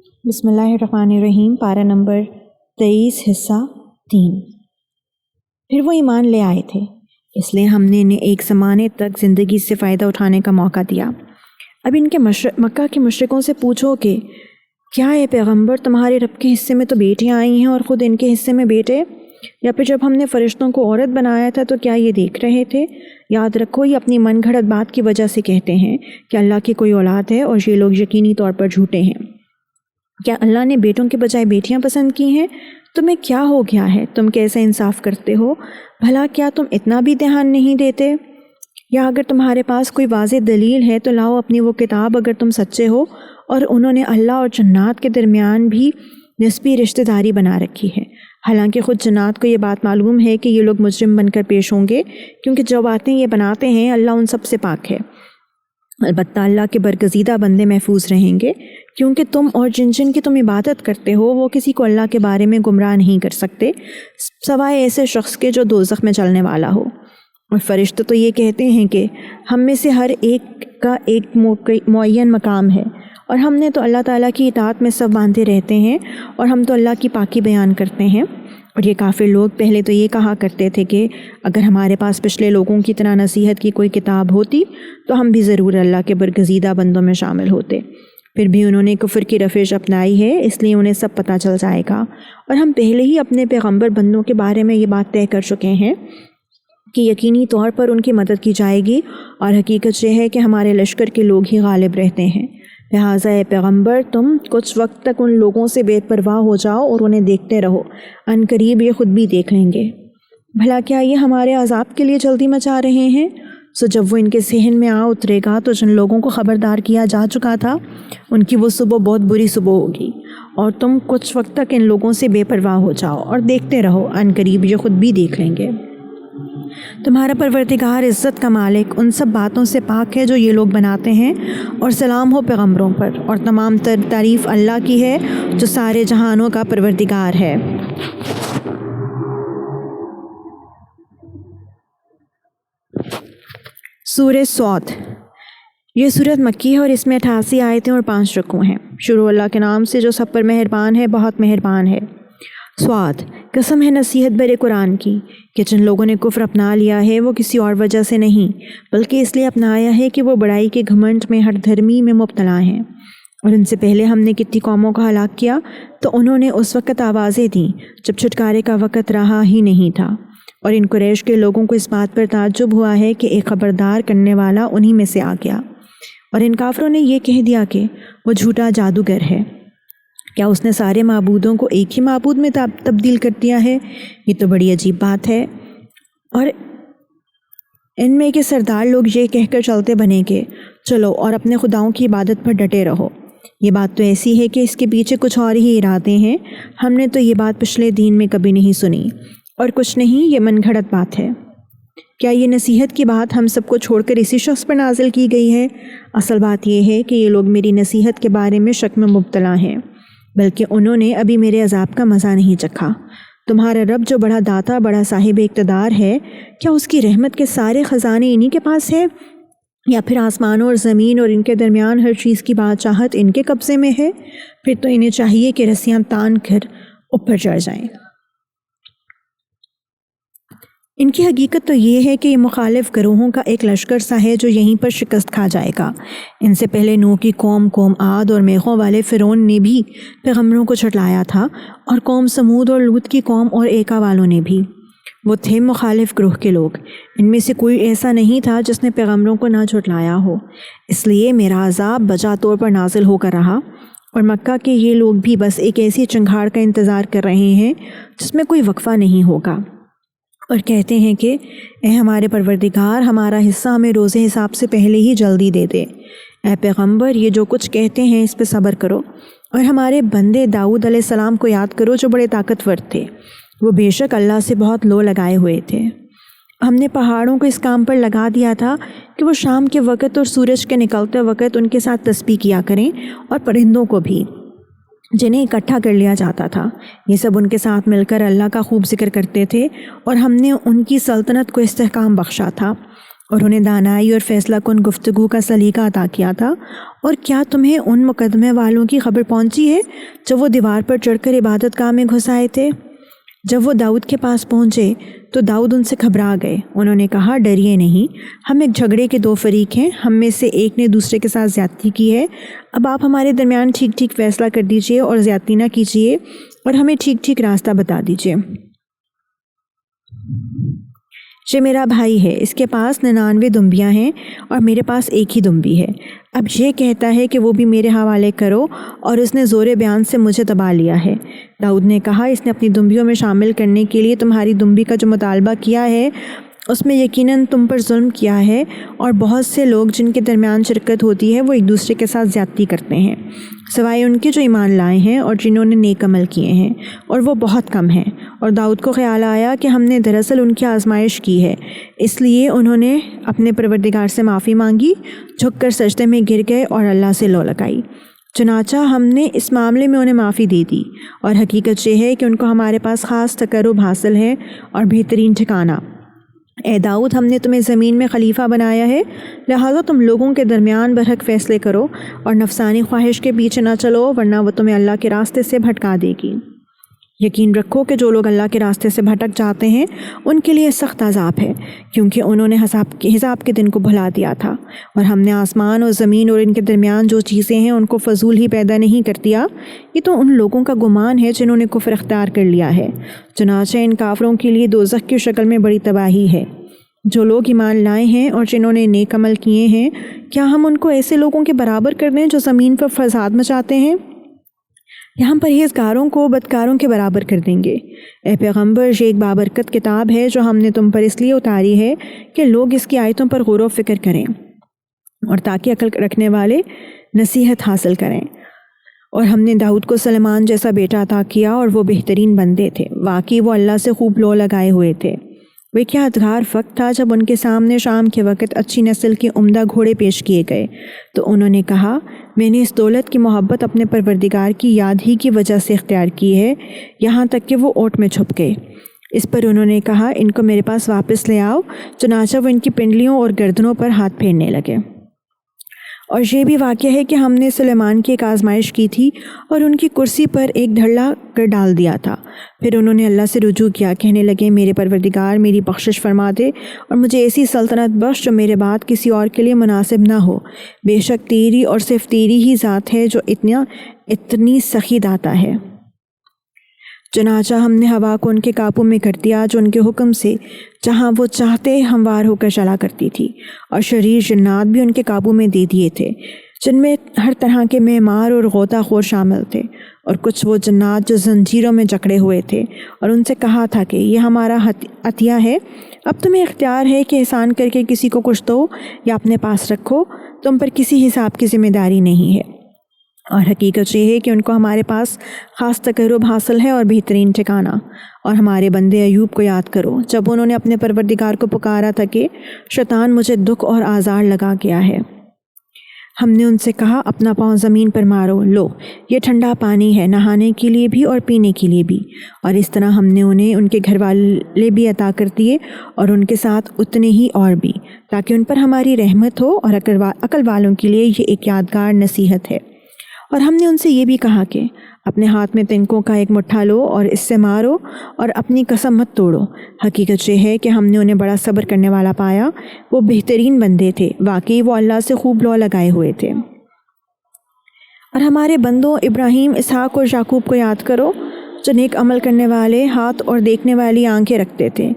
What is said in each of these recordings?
بسم اللہ الرحمن الرحیم، پارہ نمبر 23، حصہ 3۔ پھر وہ ایمان لے آئے تھے، اس لیے ہم نے انہیں ایک زمانے تک زندگی سے فائدہ اٹھانے کا موقع دیا۔ اب ان کے مکہ کے مشرکوں سے پوچھو کہ کیا اے پیغمبر تمہارے رب کے حصے میں تو بیٹیاں آئی ہیں اور خود ان کے حصے میں بیٹے؟ یا پھر جب ہم نے فرشتوں کو عورت بنایا تھا تو کیا یہ دیکھ رہے تھے؟ یاد رکھو، یہ اپنی من گھڑت بات کی وجہ سے کہتے ہیں کہ اللہ کی کوئی اولاد ہے، اور یہ لوگ یقینی طور پر جھوٹے ہیں۔ کیا اللہ نے بیٹوں کے بجائے بیٹیاں پسند کی ہیں؟ تمہیں کیا ہو گیا ہے؟ تم کیسے انصاف کرتے ہو؟ بھلا کیا تم اتنا بھی دھیان نہیں دیتے؟ یا اگر تمہارے پاس کوئی واضح دلیل ہے تو لاؤ اپنی وہ کتاب اگر تم سچے ہو۔ اور انہوں نے اللہ اور جنات کے درمیان بھی نسبی رشتہ داری بنا رکھی ہے، حالانکہ خود جنات کو یہ بات معلوم ہے کہ یہ لوگ مجرم بن کر پیش ہوں گے، کیونکہ جو باتیں یہ بناتے ہیں اللہ ان سب سے پاک ہے۔ البتہ اللہ کے برگزیدہ بندے محفوظ رہیں گے، کیونکہ تم اور جن کی تم عبادت کرتے ہو وہ کسی کو اللہ کے بارے میں گمراہ نہیں کر سکتے سوائے ایسے شخص کے جو دوزخ میں چلنے والا ہو۔ اور فرشتے تو یہ کہتے ہیں کہ ہم میں سے ہر ایک کا ایک معین مقام ہے، اور ہم نے تو اللہ تعالیٰ کی اطاعت میں سب باندھے رہتے ہیں، اور ہم تو اللہ کی پاکی بیان کرتے ہیں۔ اور یہ کافر لوگ پہلے تو یہ کہا کرتے تھے کہ اگر ہمارے پاس پچھلے لوگوں کی طرح نصیحت کی کوئی کتاب ہوتی تو ہم بھی ضرور اللہ کے برگزیدہ بندوں میں شامل ہوتے۔ پھر بھی انہوں نے کفر کی روش اپنائی ہے، اس لیے انہیں سب پتہ چل جائے گا۔ اور ہم پہلے ہی اپنے پیغمبر بندوں کے بارے میں یہ بات طے کر چکے ہیں کہ یقینی طور پر ان کی مدد کی جائے گی، اور حقیقت یہ ہے کہ ہمارے لشکر کے لوگ ہی غالب رہتے ہیں۔ لہٰذا اے پیغمبر تم کچھ وقت تک ان لوگوں سے بے پرواہ ہو جاؤ اور انہیں دیکھتے رہو، ان قریب یہ خود بھی دیکھ لیں گے۔ بھلا کیا یہ ہمارے عذاب کے لیے جلدی مچا رہے ہیں؟ سو جب وہ ان کے ذہن میں آ اترے گا تو جن لوگوں کو خبردار کیا جا چکا تھا ان کی وہ صبح بہت بری صبح ہوگی، اور تم کچھ وقت تک ان لوگوں سے بے پرواہ ہو جاؤ اور دیکھتے رہو، ان قریب یہ خود بھی دیکھ لیں گے۔ تمہارا پروردگار عزت کا مالک ان سب باتوں سے پاک ہے جو یہ لوگ بناتے ہیں، اور سلام ہو پیغمبروں پر، اور تمام تعریف اللہ کی ہے جو سارے جہانوں کا پروردگار ہے۔ سورہ صاد، یہ سورت مکی ہے اور اس میں 88 آیتیں اور 5 رکوع ہیں۔ شروع اللہ کے نام سے جو سب پر مہربان ہے، بہت مہربان ہے۔ صاد، قسم ہے نصیحت برے قرآن کی کہ جن لوگوں نے کفر اپنا لیا ہے وہ کسی اور وجہ سے نہیں بلکہ اس لیے اپنایا ہے کہ وہ بڑائی کے گھمنڈ میں ہر دھرمی میں مبتلا ہیں۔ اور ان سے پہلے ہم نے کتنی قوموں کا ہلاک کیا تو انہوں نے اس وقت آوازیں دیں جب چھٹکارے کا وقت رہا ہی نہیں تھا، اور ان قریش کے لوگوں کو اس بات پر تعجب ہوا ہے کہ ایک خبردار کرنے والا انہی میں سے آ گیا۔ اور ان کافروں نے یہ کہہ دیا کہ وہ جھوٹا جادوگر ہے۔ کیا اس نے سارے معبودوں کو ایک ہی معبود میں تبدیل کر دیا ہے؟ یہ تو بڑی عجیب بات ہے۔ اور ان میں کے سردار لوگ یہ کہہ کر چلتے بنے کہ چلو اور اپنے خداؤں کی عبادت پر ڈٹے رہو۔ یہ بات تو ایسی ہے کہ اس کے پیچھے کچھ اور ہی ارادے ہیں، ہم نے تو یہ بات پچھلے دین میں کبھی نہیں سنی، اور کچھ نہیں، یہ من گھڑت بات ہے۔ کیا یہ نصیحت کی بات ہم سب کو چھوڑ کر اسی شخص پر نازل کی گئی ہے؟ اصل بات یہ ہے کہ یہ لوگ میری نصیحت کے بارے میں شک میں مبتلا ہیں، بلکہ انہوں نے ابھی میرے عذاب کا مزہ نہیں چکھا۔ تمہارا رب جو بڑا داتا، بڑا صاحب اقتدار ہے، کیا اس کی رحمت کے سارے خزانے انہی کے پاس ہے؟ یا پھر آسمانوں اور زمین اور ان کے درمیان ہر چیز کی بادشاہت ان کے قبضے میں ہے؟ پھر تو انہیں چاہیے کہ رسیاں تان کر اوپر چڑھ جائیں۔ ان کی حقیقت تو یہ ہے کہ یہ مخالف گروہوں کا ایک لشکر سا ہے جو یہیں پر شکست کھا جائے گا۔ ان سے پہلے نوح کی قوم عاد اور میخوں والے فرعون نے بھی پیغمبروں کو جھٹلایا تھا، اور قوم سمود اور لوط کی قوم اور ایکا والوں نے بھی۔ وہ تھے مخالف گروہ کے لوگ، ان میں سے کوئی ایسا نہیں تھا جس نے پیغمبروں کو نہ جھٹلایا ہو، اس لیے میرا عذاب بجا طور پر نازل ہو کر رہا۔ اور مکہ کے یہ لوگ بھی بس ایک ایسی چنگھاڑ کا انتظار کر رہے ہیں جس میں کوئی وقفہ نہیں ہوگا، اور کہتے ہیں کہ اے ہمارے پروردگار، ہمارا حصہ ہمیں روز حساب سے پہلے ہی جلدی دے دے۔ اے پیغمبر، یہ جو کچھ کہتے ہیں اس پہ صبر کرو، اور ہمارے بندے داؤد علیہ السلام کو یاد کرو جو بڑے طاقتور تھے، وہ بے شک اللہ سے بہت لو لگائے ہوئے تھے۔ ہم نے پہاڑوں کو اس کام پر لگا دیا تھا کہ وہ شام کے وقت اور سورج کے نکلتے وقت ان کے ساتھ تسبیح کیا کریں، اور پرندوں کو بھی جنہیں اکٹھا کر لیا جاتا تھا، یہ سب ان کے ساتھ مل کر اللہ کا خوب ذکر کرتے تھے، اور ہم نے ان کی سلطنت کو استحکام بخشا تھا۔ اور انہیں دانائی اور فیصلہ کن گفتگو کا سلیقہ عطا کیا تھا۔ اور کیا تمہیں ان مقدمے والوں کی خبر پہنچی ہے جو وہ دیوار پر چڑھ کر عبادت گاہ میں گھس آئے تھے؟ جب وہ داؤد کے پاس پہنچے تو داؤد ان سے گھبرا گئے۔ انہوں نے کہا، ڈریے نہیں، ہم ایک جھگڑے کے دو فریق ہیں، ہم میں سے ایک نے دوسرے کے ساتھ زیادتی کی ہے۔ اب آپ ہمارے درمیان ٹھیک ٹھیک فیصلہ کر دیجئے اور زیادتی نہ کیجئے اور ہمیں ٹھیک ٹھیک راستہ بتا دیجئے۔ یہ میرا بھائی ہے، اس کے پاس 99 دمبیاں ہیں اور میرے پاس ایک ہی دمبی ہے۔ اب یہ کہتا ہے کہ وہ بھی میرے حوالے کرو، اور اس نے زور بیان سے مجھے دبا لیا ہے۔ داؤد نے کہا، اس نے اپنی دمبیوں میں شامل کرنے کے لیے تمہاری دمبی کا جو مطالبہ کیا ہے اس میں یقیناً تم پر ظلم کیا ہے، اور بہت سے لوگ جن کے درمیان شرکت ہوتی ہے وہ ایک دوسرے کے ساتھ زیادتی کرتے ہیں، سوائے ان کے جو ایمان لائے ہیں اور جنہوں نے نیک عمل کیے ہیں، اور وہ بہت کم ہیں۔ اور داؤد کو خیال آیا کہ ہم نے دراصل ان کی آزمائش کی ہے، اس لیے انہوں نے اپنے پروردگار سے معافی مانگی، جھک کر سجدے میں گر گئے اور اللہ سے لو لگائی۔ چنانچہ ہم نے اس معاملے میں انہیں معافی دے دی، اور حقیقت یہ ہے کہ ان کو ہمارے پاس خاص تقرب حاصل ہے اور بہترین ٹھکانہ۔ اے داؤد، ہم نے تمہیں زمین میں خلیفہ بنایا ہے، لہٰذا تم لوگوں کے درمیان برحق فیصلے کرو اور نفسانی خواہش کے پیچھے نہ چلو، ورنہ وہ تمہیں اللہ کے راستے سے بھٹکا دے گی۔ یقین رکھو کہ جو لوگ اللہ کے راستے سے بھٹک جاتے ہیں ان کے لیے سخت عذاب ہے، کیونکہ انہوں نے حساب کے دن کو بھلا دیا تھا۔ اور ہم نے آسمان اور زمین اور ان کے درمیان جو چیزیں ہیں ان کو فضول ہی پیدا نہیں کر دیا، یہ تو ان لوگوں کا گمان ہے جنہوں نے کفر اختیار کر لیا ہے۔ چنانچہ ان کافروں کے لیے دوزخ کی شکل میں بڑی تباہی ہے۔ جو لوگ ایمان لائے ہیں اور جنہوں نے نیک عمل کیے ہیں، کیا ہم ان کو ایسے لوگوں کے برابر کر دیں جو زمین پر فساد مچاتے ہیں؟ یا ہم پرہیزگاروں کو بدکاروں کے برابر کر دیں گے؟ اے پیغمبر، یہ ایک بابرکت کتاب ہے جو ہم نے تم پر اس لیے اتاری ہے کہ لوگ اس کی آیتوں پر غور و فکر کریں اور تاکہ عقل رکھنے والے نصیحت حاصل کریں۔ اور ہم نے داؤد کو سلیمان جیسا بیٹا عطا کیا، اور وہ بہترین بندے تھے، واقعی وہ اللہ سے خوب لو لگائے ہوئے تھے۔ وہ کیا یادگار وقت تھا جب ان کے سامنے شام کے وقت اچھی نسل کے عمدہ گھوڑے پیش کیے گئے، تو انہوں نے کہا، میں نے اس دولت کی محبت اپنے پروردگار کی یاد ہی کی وجہ سے اختیار کی ہے، یہاں تک کہ وہ اوٹ میں چھپ گئے۔ اس پر انہوں نے کہا، ان کو میرے پاس واپس لے آؤ۔ چنانچہ وہ ان کی پنڈلیوں اور گردنوں پر ہاتھ پھیرنے لگے۔ اور یہ بھی واقعہ ہے کہ ہم نے سلیمان کی ایک آزمائش کی تھی اور ان کی کرسی پر ایک دھڑلہ کر ڈال دیا تھا۔ پھر انہوں نے اللہ سے رجوع کیا، کہنے لگے، میرے پروردگار میری بخشش فرما دے اور مجھے ایسی سلطنت بخش جو میرے بعد کسی اور کے لیے مناسب نہ ہو۔ بے شک تیری اور صرف تیری ہی ذات ہے جو اتنی سخی داتا ہے۔ چنانچہ ہم نے ہوا کو ان کے قابو میں کر دیا جو ان کے حکم سے جہاں وہ چاہتے ہموار ہو کر چلا کرتی تھی، اور شریر جنات بھی ان کے قابو میں دے دیے تھے، جن میں ہر طرح کے معمار اور غوطہ خور شامل تھے، اور کچھ وہ جنات جو زنجیروں میں جکڑے ہوئے تھے، اور ان سے کہا تھا کہ یہ ہمارا عطیہ ہے، اب تمہیں اختیار ہے کہ احسان کر کے کسی کو کچھ دو یا اپنے پاس رکھو، تم پر کسی حساب کی ذمہ داری نہیں ہے۔ اور حقیقت یہ ہے کہ ان کو ہمارے پاس خاص تقرب حاصل ہے اور بہترین ٹھکانہ۔ اور ہمارے بندے ایوب کو یاد کرو، جب انہوں نے اپنے پروردگار کو پکارا تھا کہ شیطان مجھے دکھ اور آزار لگا گیا ہے۔ ہم نے ان سے کہا، اپنا پاؤں زمین پر مارو، لو یہ ٹھنڈا پانی ہے، نہانے کے لیے بھی اور پینے کے لیے بھی۔ اور اس طرح ہم نے انہیں ان کے گھر والے بھی عطا کر دیے اور ان کے ساتھ اتنے ہی اور بھی، تاکہ ان پر ہماری رحمت ہو، اور عقل والوں کے لیے یہ ایک یادگار نصیحت ہے۔ اور ہم نے ان سے یہ بھی کہا کہ اپنے ہاتھ میں تنکوں کا ایک مٹھا لو اور اس سے مارو اور اپنی قسم مت توڑو۔ حقیقت یہ ہے کہ ہم نے انہیں بڑا صبر کرنے والا پایا، وہ بہترین بندے تھے، واقعی وہ اللہ سے خوب لو لگائے ہوئے تھے۔ اور ہمارے بندوں ابراہیم، اسحاق اور یعقوب کو یاد کرو، جو نیک عمل کرنے والے ہاتھ اور دیکھنے والی آنکھیں رکھتے تھے۔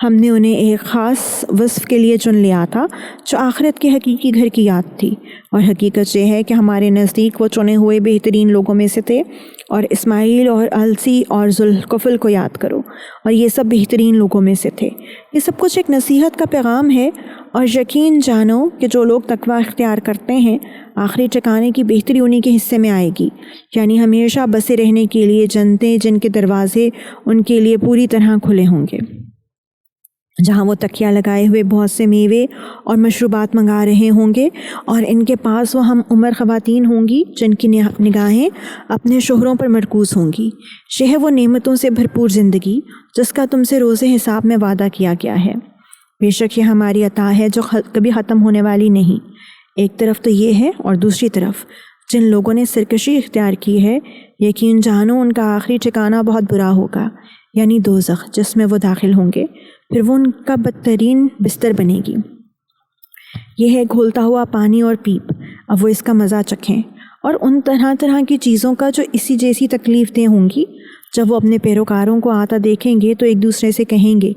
ہم نے انہیں ایک خاص وصف کے لیے چن لیا تھا جو آخرت کے حقیقی گھر کی یاد تھی، اور حقیقت یہ ہے کہ ہمارے نزدیک وہ چنے ہوئے بہترین لوگوں میں سے تھے۔ اور اسماعیل اور السی اور ذوالکفل کو یاد کرو، اور یہ سب بہترین لوگوں میں سے تھے۔ یہ سب کچھ ایک نصیحت کا پیغام ہے، اور یقین جانو کہ جو لوگ تقوی اختیار کرتے ہیں آخری ٹھکانے کی بہتری انہی کے حصے میں آئے گی، یعنی ہمیشہ بسے رہنے کے لیے جنتیں جن کے دروازے ان کے لیے پوری طرح کھلے ہوں گے، جہاں وہ تکیہ لگائے ہوئے بہت سے میوے اور مشروبات منگا رہے ہوں گے، اور ان کے پاس وہ ہم عمر خواتین ہوں گی جن کی نگاہیں اپنے شوہروں پر مرکوز ہوں گی۔ یہ ہے وہ نعمتوں سے بھرپور زندگی جس کا تم سے روز حساب میں وعدہ کیا گیا ہے۔ بے شک یہ ہماری عطا ہے جو کبھی ختم ہونے والی نہیں۔ ایک طرف تو یہ ہے اور دوسری طرف جن لوگوں نے سرکشی اختیار کی ہے، یقین جانو ان کا آخری ٹھکانہ بہت برا ہوگا، یعنی دوزخ، جس میں وہ داخل ہوں گے، پھر وہ ان کا بدترین بستر بنے گی۔ یہ ہے گھولتا ہوا پانی اور پیپ، اب وہ اس کا مزہ چکھیں، اور ان طرح طرح کی چیزوں کا جو اسی جیسی تکلیف دہ ہوں گی۔ جب وہ اپنے پیروکاروں کو آتا دیکھیں گے تو ایک دوسرے سے کہیں گے،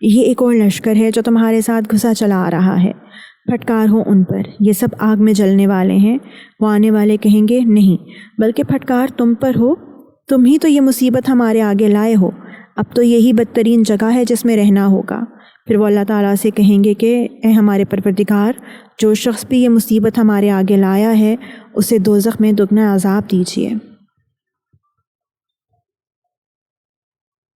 یہ ایک اور لشکر ہے جو تمہارے ساتھ گھسا چلا آ رہا ہے، پھٹکار ہو ان پر، یہ سب آگ میں جلنے والے ہیں۔ وہ آنے والے کہیں گے، نہیں، بلکہ پھٹکار تم پر ہو، تم ہی تو یہ مصیبت ہمارے آگے لائے ہو، اب تو یہی بدترین جگہ ہے جس میں رہنا ہوگا۔ پھر وہ اللہ تعالیٰ سے کہیں گے کہ اے ہمارے پروردگار، جو شخص بھی یہ مصیبت ہمارے آگے لایا ہے اسے دوزخ میں دگنا عذاب دیجیے۔